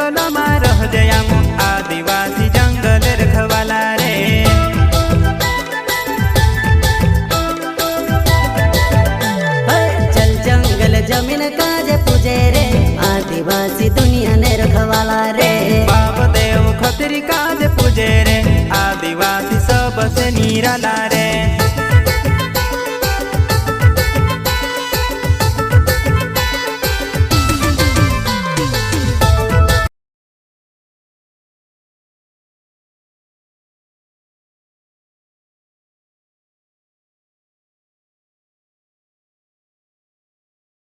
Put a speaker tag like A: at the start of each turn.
A: जंगल में रह जयाम आदिवासी जंगल रखवाला रे।
B: चल जंगल जमीन काजे पूजे रे आदिवासी दुनिया ने रखवाला रे।
A: बाप देव खतरी काज पूजे रे आदिवासी सबसे निराला रे।